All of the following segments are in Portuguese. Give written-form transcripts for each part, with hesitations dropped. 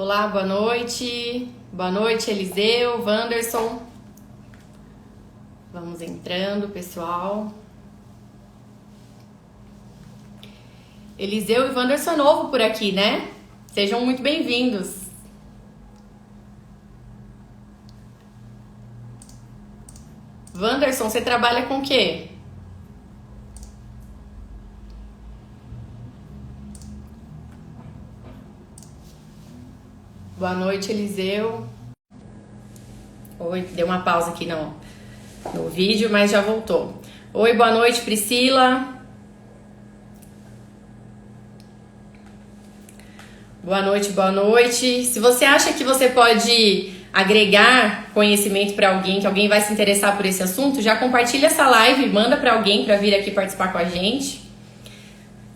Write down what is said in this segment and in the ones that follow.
Olá, boa noite. Boa noite, Eliseu, Wanderson. Vamos entrando, pessoal. Eliseu e Wanderson é novo por aqui, né? Sejam muito bem-vindos. Wanderson, você trabalha com o quê? Boa noite, Eliseu. Oi, deu uma pausa aqui no vídeo, mas já voltou. Oi, boa noite, Priscila. Boa noite, boa noite. Se você acha que você pode agregar conhecimento para alguém, que alguém vai se interessar por esse assunto, já compartilha essa live, manda para alguém para vir aqui participar com a gente.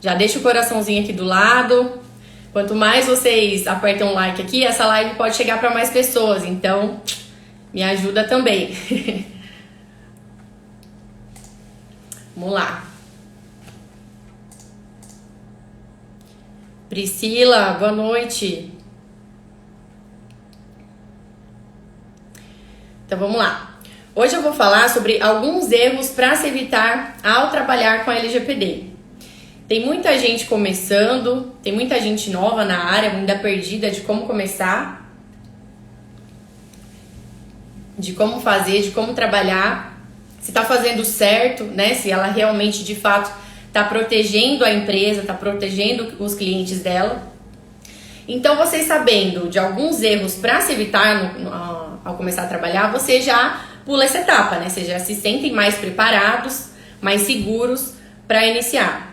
Já deixa o coraçãozinho aqui do lado. Quanto mais vocês apertam um like aqui, essa live pode chegar para mais pessoas, então me ajuda também. Vamos lá. Priscila, boa noite. Então vamos lá. Hoje eu vou falar sobre alguns erros para se evitar ao trabalhar com a LGPD. Tem muita gente começando, tem muita gente nova na área, ainda perdida de como começar, de como fazer, de como trabalhar, se está fazendo certo, né? Se ela realmente, de fato, está protegendo a empresa, está protegendo os clientes dela. Então, vocês sabendo de alguns erros para se evitar ao começar a trabalhar, você já pula essa etapa, né? Vocês já se sentem mais preparados, mais seguros para iniciar.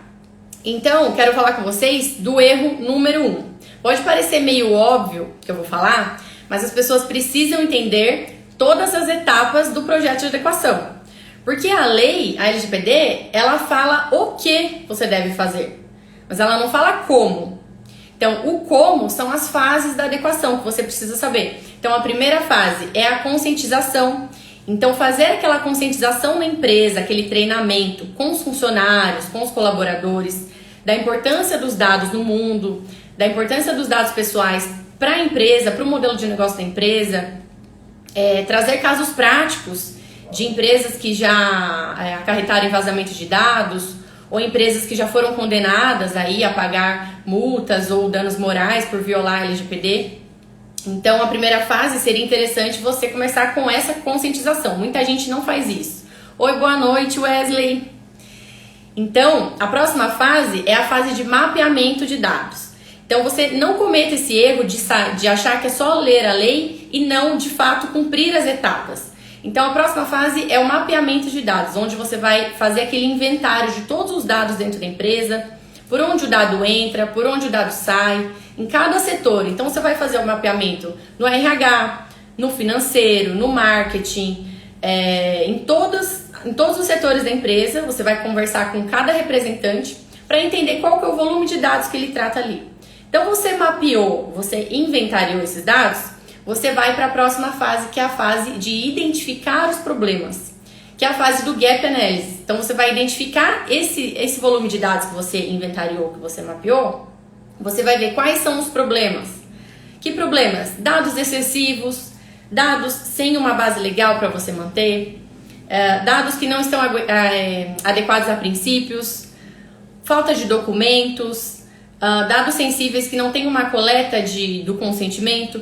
Então, quero falar com vocês do erro número 1. Pode parecer meio óbvio que eu vou falar, mas as pessoas precisam entender todas as etapas do projeto de adequação. Porque a lei, a LGPD, ela fala o que você deve fazer, mas ela não fala como. Então, o como são as fases da adequação que você precisa saber. Então, a primeira fase é a conscientização. Então, fazer aquela conscientização na empresa, aquele treinamento com os funcionários, com os colaboradores, da importância dos dados no mundo, da importância dos dados pessoais para a empresa, para o modelo de negócio da empresa, trazer casos práticos de empresas que já acarretaram vazamento de dados, ou empresas que já foram condenadas aí a pagar multas ou danos morais por violar a LGPD. Então, a primeira fase seria interessante você começar com essa conscientização. Muita gente não faz isso. Oi, boa noite, Wesley. Então, a próxima fase é a fase de mapeamento de dados. Então, você não cometa esse erro de achar que é só ler a lei e não, de fato, cumprir as etapas. Então, a próxima fase é o mapeamento de dados, onde você vai fazer aquele inventário de todos os dados dentro da empresa, por onde o dado entra, por onde o dado sai, em cada setor. Então, você vai fazer o mapeamento no RH, no financeiro, no marketing, em todos os setores da empresa. Você vai conversar com cada representante para entender qual que é o volume de dados que ele trata ali. Então, você mapeou, você inventariou esses dados, você vai para a próxima fase, que é a fase de identificar os problemas, que é a fase do Gap Analysis. Então, você vai identificar esse volume de dados que você inventariou, que você mapeou. Você vai ver quais são os problemas. Que problemas? Dados excessivos, dados sem uma base legal para você manter, dados que não estão adequados a princípios, falta de documentos, dados sensíveis que não têm uma coleta do consentimento.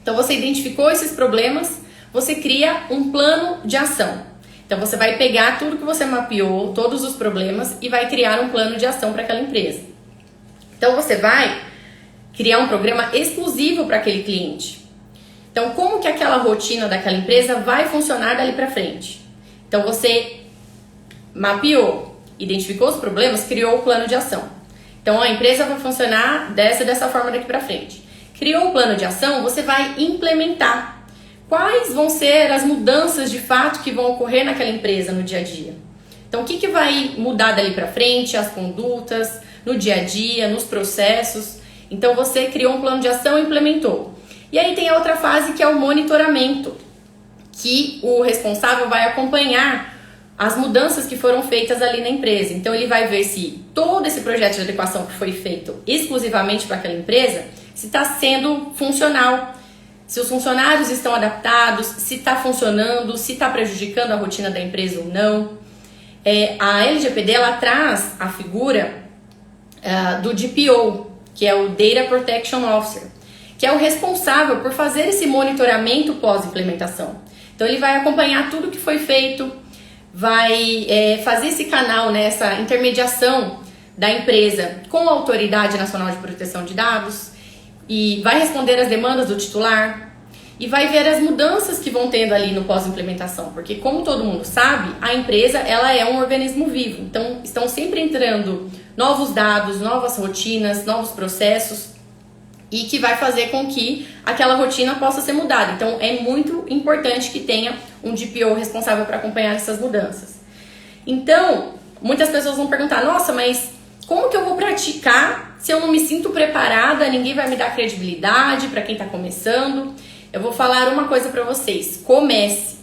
Então, você identificou esses problemas, você cria um plano de ação. Então, você vai pegar tudo que você mapeou, todos os problemas, e vai criar um plano de ação para aquela empresa. Então, você vai criar um programa exclusivo para aquele cliente. Então, como que aquela rotina daquela empresa vai funcionar dali para frente? Então, você mapeou, identificou os problemas, criou o plano de ação. Então, a empresa vai funcionar dessa forma daqui para frente. Criou um plano de ação, você vai implementar. Quais vão ser as mudanças de fato que vão ocorrer naquela empresa no dia a dia? Então, o que vai mudar dali para frente, as condutas, no dia a dia, nos processos. Então, você criou um plano de ação e implementou. E aí tem a outra fase, que é o monitoramento, que o responsável vai acompanhar as mudanças que foram feitas ali na empresa. Então, ele vai ver se todo esse projeto de adequação que foi feito exclusivamente para aquela empresa, se está sendo funcional, se os funcionários estão adaptados, se está funcionando, se está prejudicando a rotina da empresa ou não. A LGPD ela traz a figura do DPO, que é o Data Protection Officer, que é o responsável por fazer esse monitoramento pós-implementação. Então ele vai acompanhar tudo que foi feito, vai fazer esse canal, né, essa intermediação da empresa com a Autoridade Nacional de Proteção de Dados e vai responder às demandas do titular e vai ver as mudanças que vão tendo ali no pós-implementação, porque como todo mundo sabe, a empresa ela é um organismo vivo, então estão sempre entrando novos dados, novas rotinas, novos processos e que vai fazer com que aquela rotina possa ser mudada. Então é muito importante que tenha um DPO responsável para acompanhar essas mudanças. Então, muitas pessoas vão perguntar, nossa, mas como que eu vou praticar se eu não me sinto preparada, ninguém vai me dar credibilidade para quem está começando? Eu vou falar uma coisa para vocês, comece.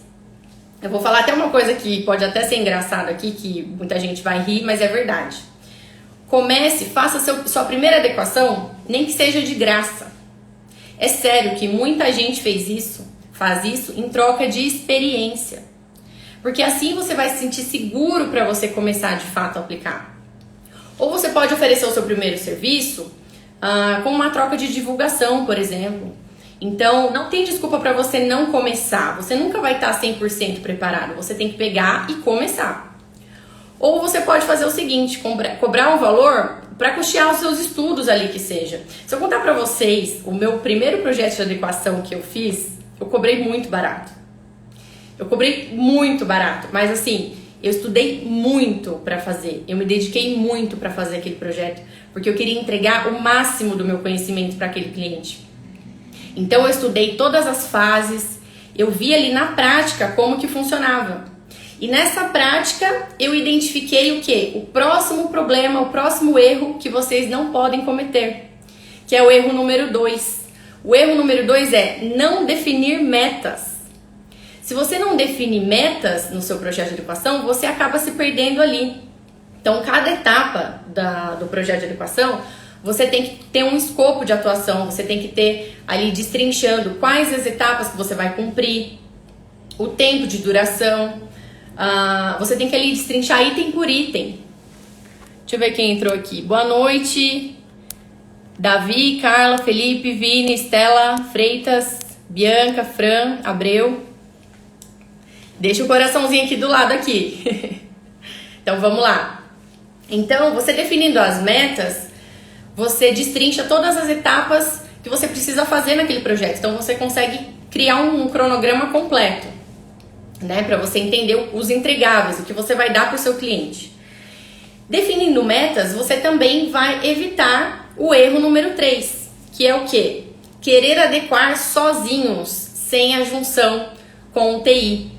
Eu vou falar até uma coisa que pode até ser engraçada aqui, que muita gente vai rir, mas é verdade. Comece, faça sua primeira adequação, nem que seja de graça. É sério que muita gente faz isso em troca de experiência. Porque assim você vai se sentir seguro para você começar de fato a aplicar. Ou você pode oferecer o seu primeiro serviço com uma troca de divulgação, por exemplo. Então, não tem desculpa para você não começar. Você nunca vai estar 100% preparado. Você tem que pegar e começar. Ou você pode fazer o seguinte, cobrar um valor para custear os seus estudos ali que seja. Se eu contar para vocês o meu primeiro projeto de adequação que eu fiz, eu cobrei muito barato. Eu cobrei muito barato, mas assim, eu estudei muito para fazer. Eu me dediquei muito para fazer aquele projeto, porque eu queria entregar o máximo do meu conhecimento para aquele cliente. Então eu estudei todas as fases, eu vi ali na prática como que funcionava. E nessa prática eu identifiquei o quê? O próximo problema, o próximo erro que vocês não podem cometer, que é o erro número 2. O erro número 2 é não definir metas. Se você não define metas no seu projeto de adequação, você acaba se perdendo ali. Então cada etapa do projeto de adequação, você tem que ter um escopo de atuação, você tem que ter ali destrinchando quais as etapas que você vai cumprir, o tempo de duração, você tem que ali destrinchar item por item. Deixa eu ver quem entrou aqui. Boa noite, Davi, Carla, Felipe, Vini, Estela, Freitas, Bianca, Fran, Abreu. Deixa o coraçãozinho aqui do lado aqui. Então vamos lá. Então, você definindo as metas, você destrincha todas as etapas que você precisa fazer naquele projeto. Então você consegue criar um cronograma completo, né, para você entender os entregáveis, o que você vai dar para o seu cliente. Definindo metas, você também vai evitar o erro número 3, que é o quê? Querer adequar sozinhos, sem a junção com o TI.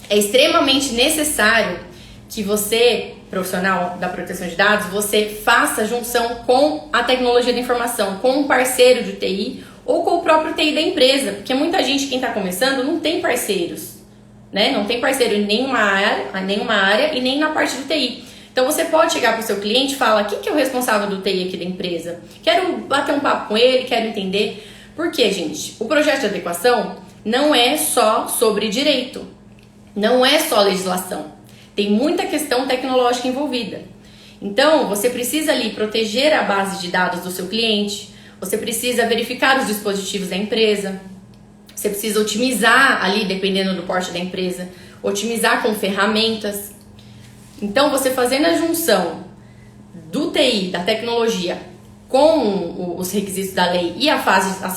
É extremamente necessário que você, profissional da proteção de dados, você faça a junção com a tecnologia da informação, com um parceiro de TI ou com o próprio TI da empresa, porque muita gente, quem está começando, não tem parceiros, né? Não tem parceiro em nenhuma área e nem na parte do TI. Então você pode chegar para o seu cliente e falar: quem que é o responsável do TI aqui da empresa? Quero bater um papo com ele, quero entender. Por quê, gente? O projeto de adequação não é só sobre direito, não é só legislação. Tem muita questão tecnológica envolvida. Então, você precisa ali proteger a base de dados do seu cliente, você precisa verificar os dispositivos da empresa, você precisa otimizar ali, dependendo do porte da empresa, otimizar com ferramentas. Então, você fazendo a junção do TI, da tecnologia, com os requisitos da lei e as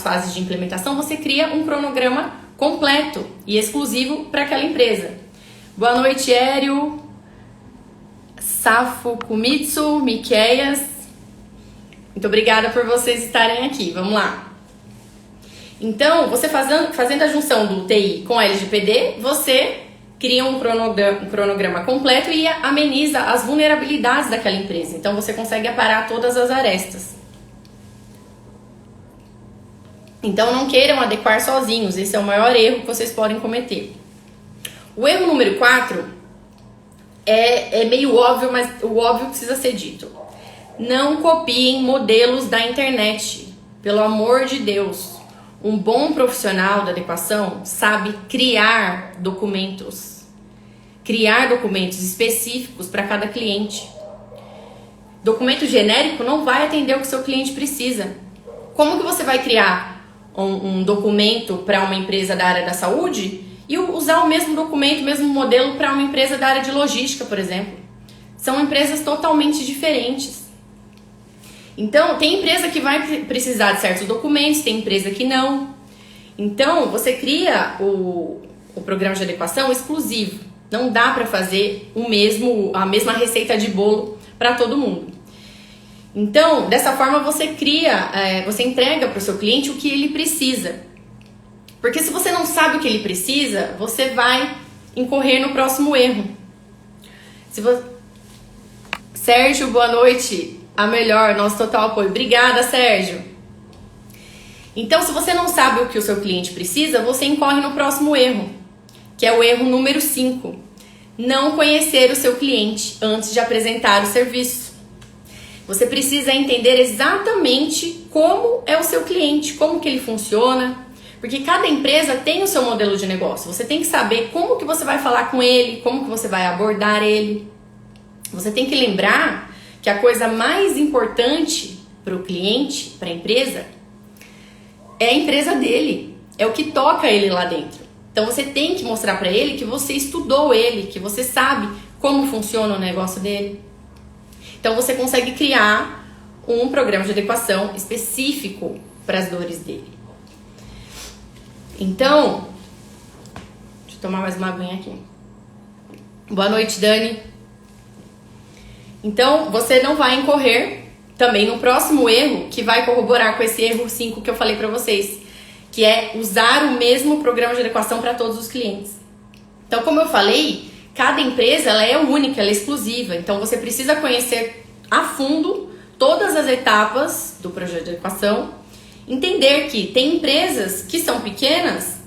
fases de implementação, você cria um cronograma completo e exclusivo para aquela empresa. Boa noite, Ério, Safo Kumitsu, Miqueias. Muito obrigada por vocês estarem aqui. Vamos lá. Então, você fazendo a junção do TI com a LGPD, você cria um cronograma completo e ameniza as vulnerabilidades daquela empresa. Então, você consegue aparar todas as arestas. Então, não queiram adequar sozinhos. Esse é o maior erro que vocês podem cometer. O erro número 4 é meio óbvio, mas o óbvio precisa ser dito. Não copiem modelos da internet. Pelo amor de Deus, um bom profissional da adequação sabe criar documentos específicos para cada cliente. Documento genérico não vai atender o que seu cliente precisa. Como que você vai criar um documento para uma empresa da área da saúde e usar o mesmo documento, o mesmo modelo para uma empresa da área de logística, por exemplo? São empresas totalmente diferentes. Então, tem empresa que vai precisar de certos documentos, tem empresa que não. Então, você cria o programa de adequação exclusivo. Não dá para fazer a mesma receita de bolo para todo mundo. Então, dessa forma, você entrega para o seu cliente o que ele precisa. Porque se você não sabe o que ele precisa, você vai incorrer no próximo erro. Sérgio, boa noite. A melhor, nosso total apoio. Obrigada, Sérgio. Então, se você não sabe o que o seu cliente precisa, você incorre no próximo erro, que é o erro número 5. Não conhecer o seu cliente antes de apresentar o serviço. Você precisa entender exatamente como é o seu cliente, como que ele funciona, porque cada empresa tem o seu modelo de negócio. Você tem que saber como que você vai falar com ele, como que você vai abordar ele. Você tem que lembrar que a coisa mais importante para o cliente, para a empresa, é a empresa dele, é o que toca ele lá dentro. Então você tem que mostrar para ele que você estudou ele, que você sabe como funciona o negócio dele. Então você consegue criar um programa de adequação específico para as dores dele. Então, deixa eu tomar mais uma aguinha aqui. Boa noite, Dani. Então, você não vai incorrer também no próximo erro, que vai corroborar com esse erro 5 que eu falei para vocês, que é usar o mesmo programa de adequação para todos os clientes. Então, como eu falei, cada empresa ela é única, ela é exclusiva. Então, você precisa conhecer a fundo todas as etapas do projeto de adequação, entender que tem empresas que são pequenas,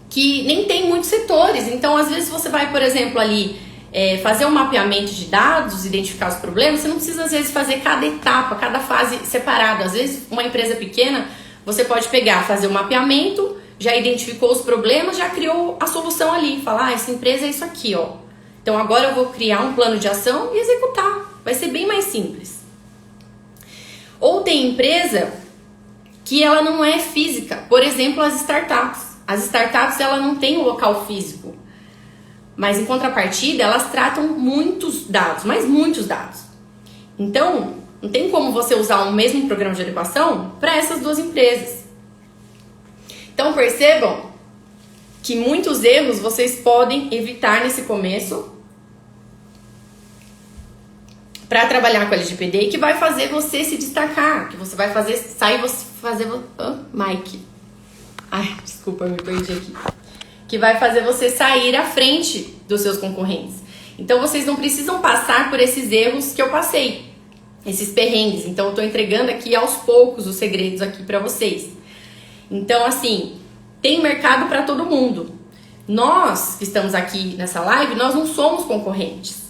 que nem tem muitos setores. Então, às vezes, você vai, por exemplo, ali fazer um mapeamento de dados, identificar os problemas, você não precisa às vezes fazer cada etapa, cada fase separada. Às vezes uma empresa pequena, você pode pegar, fazer o mapeamento, já identificou os problemas, já criou a solução ali, falar, essa empresa é isso aqui, ó. Então agora eu vou criar um plano de ação e executar. Vai ser bem mais simples. Ou tem empresa que ela não é física, por exemplo, as startups. As startups ela não tem um local físico. Mas, em contrapartida, elas tratam muitos dados, mas muitos dados. Então, não tem como você usar o mesmo programa de adequação para essas duas empresas. Então, percebam que muitos erros vocês podem evitar nesse começo para trabalhar com a LGPD e que vai fazer você se destacar, que você vai Mike. Ai, desculpa, eu me perdi aqui. Que vai fazer você sair à frente dos seus concorrentes. Então, vocês não precisam passar por esses erros que eu passei, esses perrengues. Então, eu tô entregando aqui aos poucos os segredos aqui para vocês. Então, assim, tem mercado para todo mundo. Nós que estamos aqui nessa live, nós não somos concorrentes.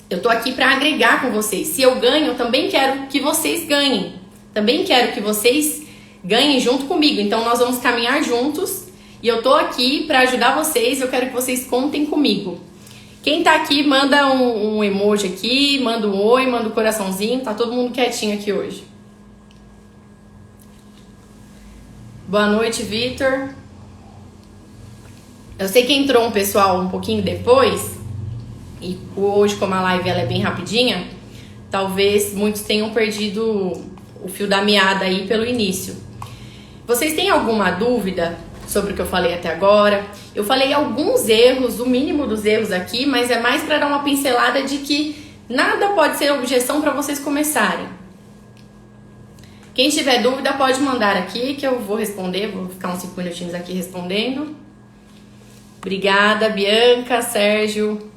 Eu tô aqui para agregar com vocês. Se eu ganho, eu também quero que vocês ganhem. Também quero que vocês ganhem junto comigo. Então, nós vamos caminhar juntos. E eu tô aqui para ajudar vocês, eu quero que vocês contem comigo. Quem tá aqui, manda um emoji aqui, manda um oi, manda um coraçãozinho, tá todo mundo quietinho aqui hoje. Boa noite, Vitor. Eu sei que entrou um pessoal um pouquinho depois, e hoje como a live ela é bem rapidinha, talvez muitos tenham perdido o fio da meada aí pelo início. Vocês têm alguma dúvida sobre o que eu falei até agora? Eu falei alguns erros, o mínimo dos erros aqui, mas é mais para dar uma pincelada de que nada pode ser objeção para vocês começarem. Quem tiver dúvida pode mandar aqui que eu vou responder, vou ficar uns 5 minutinhos aqui respondendo. Obrigada, Bianca, Sérgio.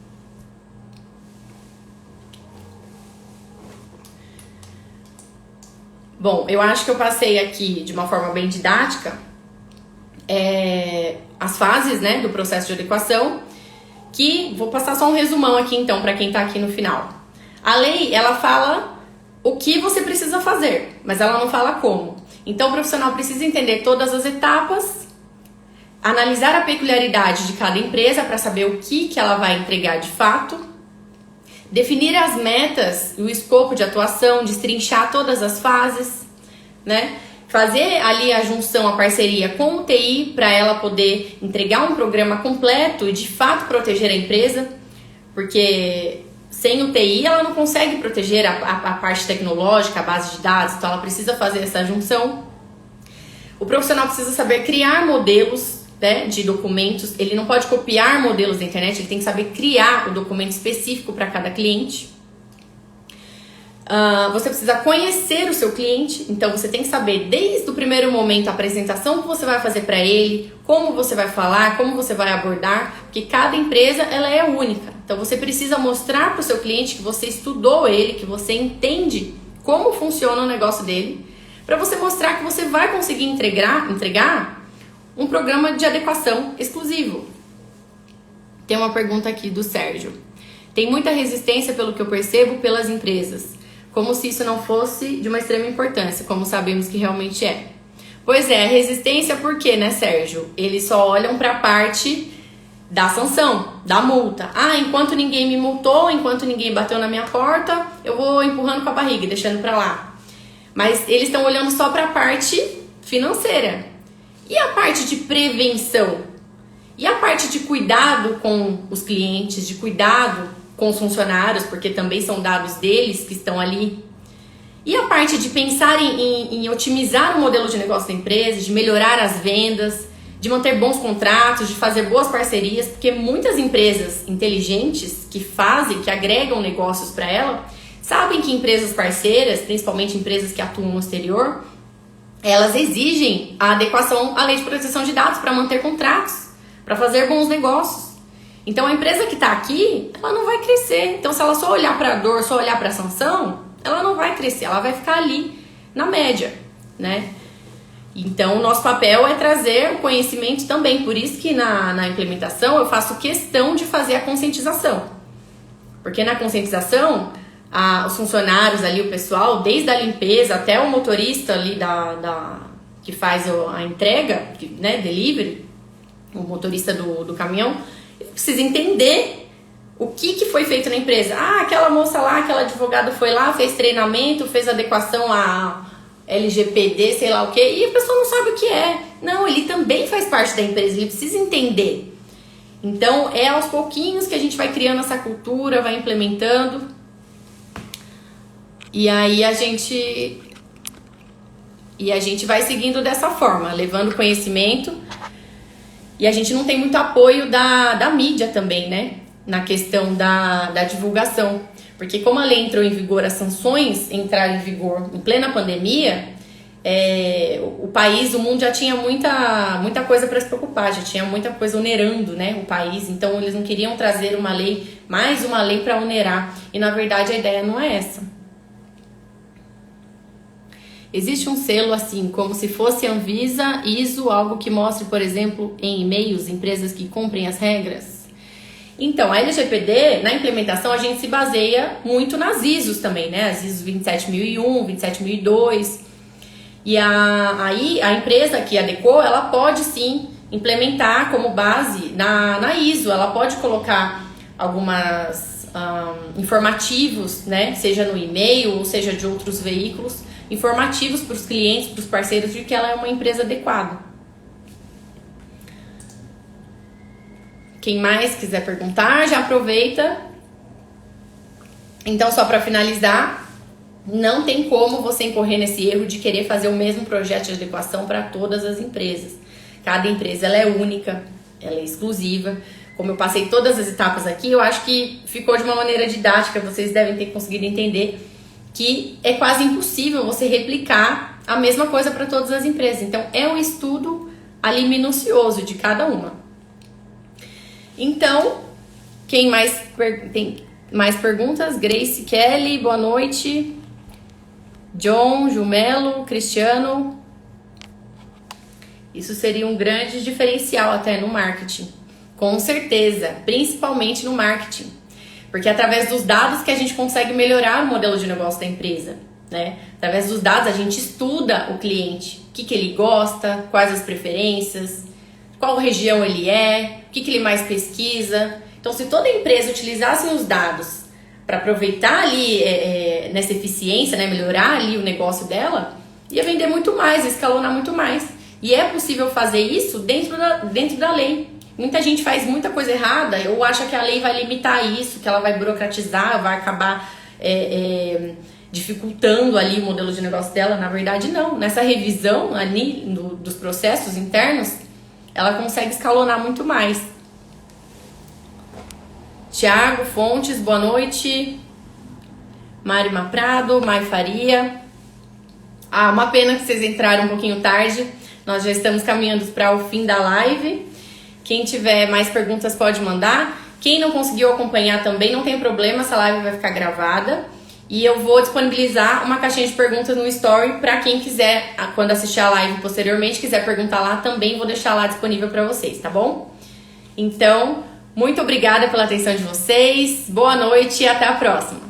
Bom, eu acho que eu passei aqui de uma forma bem didática as fases, né, do processo de adequação, que vou passar só um resumão aqui então para quem tá aqui no final. A lei, ela fala o que você precisa fazer, mas ela não fala como. Então o profissional precisa entender todas as etapas, analisar a peculiaridade de cada empresa para saber o que ela vai entregar de fato, definir as metas e o escopo de atuação, destrinchar todas as fases, né? Fazer ali a junção, a parceria com o TI para ela poder entregar um programa completo e de fato proteger a empresa, porque sem o TI ela não consegue proteger a parte tecnológica, a base de dados, então ela precisa fazer essa junção. O profissional precisa saber criar modelos, né, de documentos, ele não pode copiar modelos da internet, ele tem que saber criar o documento específico para cada cliente. Você precisa conhecer o seu cliente, então você tem que saber desde o primeiro momento a apresentação que você vai fazer para ele, como você vai falar, como você vai abordar, porque cada empresa ela é única. Então você precisa mostrar para o seu cliente que você estudou ele, que você entende como funciona o negócio dele, para você mostrar que você vai conseguir entregar um programa de adequação exclusivo. Tem uma pergunta aqui do Sérgio. Tem muita resistência, pelo que eu percebo, pelas empresas. Como se isso não fosse de uma extrema importância, como sabemos que realmente é. Pois é, resistência por quê, né, Sérgio? Eles só olham para a parte da sanção, da multa. Enquanto ninguém me multou, enquanto ninguém bateu na minha porta, eu vou empurrando com a barriga, deixando para lá. Mas eles estão olhando só para a parte financeira. E a parte de prevenção? E a parte de cuidado com os clientes, de cuidado com os funcionários, porque também são dados deles que estão ali. E a parte de pensar em otimizar o modelo de negócio da empresa, de melhorar as vendas, de manter bons contratos, de fazer boas parcerias, porque muitas empresas inteligentes que agregam negócios para ela, sabem que empresas parceiras, principalmente empresas que atuam no exterior, elas exigem a adequação à lei de proteção de dados para manter contratos, para fazer bons negócios. Então a empresa que está aqui, ela não vai crescer. Então se ela só olhar para a dor, só olhar para a sanção, ela não vai crescer, ela vai ficar ali na média, né? Então o nosso papel é trazer o conhecimento também. Por isso que na implementação eu faço questão de fazer a conscientização. Porque na conscientização, os funcionários ali, o pessoal, desde a limpeza até o motorista ali que faz a entrega, né, delivery, o motorista do caminhão, precisa entender o que foi feito na empresa. Aquela moça lá, aquela advogada foi lá, fez treinamento, fez adequação a LGPD, sei lá o que, e a pessoa não sabe o que é. Não, ele também faz parte da empresa, ele precisa entender. Então, é aos pouquinhos que a gente vai criando essa cultura, vai implementando. E aí a gente vai seguindo dessa forma, levando conhecimento. E a gente não tem muito apoio da mídia também, né? Na questão da divulgação. Porque como a lei entrou em vigor, as sanções entraram em vigor em plena pandemia, o país, o mundo já tinha muita coisa para se preocupar, já tinha muita coisa onerando, né, o país. Então eles não queriam trazer mais uma lei para onerar. E na verdade a ideia não é essa. Existe um selo assim, como se fosse Anvisa, ISO, algo que mostre, por exemplo, em e-mails, empresas que cumprem as regras? Então, a LGPD, na implementação, a gente se baseia muito nas ISOs também, né? As ISOs 27001, 27002. E aí, a empresa que adequou, ela pode sim implementar como base na ISO. Ela pode colocar algumas informativos, né? Seja no e-mail ou seja de outros veículos, informativos para os clientes, para os parceiros, de que ela é uma empresa adequada. Quem mais quiser perguntar, já aproveita. Então, só para finalizar, não tem como você incorrer nesse erro de querer fazer o mesmo projeto de adequação para todas as empresas. Cada empresa ela é única, ela é exclusiva. Como eu passei todas as etapas aqui, eu acho que ficou de uma maneira didática, vocês devem ter conseguido entender que é quase impossível você replicar a mesma coisa para todas as empresas. Então, é um estudo ali minucioso de cada uma. Então, quem tem mais perguntas? Grace Kelly, boa noite. John, Jumelo, Cristiano. Isso seria um grande diferencial até no marketing. Com certeza, principalmente no marketing. Porque é através dos dados que a gente consegue melhorar o modelo de negócio da empresa. né? Através dos dados a gente estuda o cliente, o que ele gosta, quais as preferências, qual região ele é, o que ele mais pesquisa. Então, se toda empresa utilizasse os dados para aproveitar ali nessa eficiência, né, melhorar ali o negócio dela, ia vender muito mais, escalonar muito mais. E é possível fazer isso dentro da lei. Muita gente faz muita coisa errada ou acha que a lei vai limitar isso, que ela vai burocratizar, vai acabar dificultando ali o modelo de negócio dela. Na verdade, não. Nessa revisão ali dos processos internos, ela consegue escalonar muito mais. Tiago Fontes, boa noite. Mari Maprado, Mai Faria. Uma pena que vocês entraram um pouquinho tarde. Nós já estamos caminhando para o fim da live. Quem tiver mais perguntas pode mandar. Quem não conseguiu acompanhar também, não tem problema, essa live vai ficar gravada. E eu vou disponibilizar uma caixinha de perguntas no Story para quem quiser, quando assistir a live posteriormente, quiser perguntar lá, também vou deixar lá disponível para vocês, tá bom? Então, muito obrigada pela atenção de vocês, boa noite e até a próxima!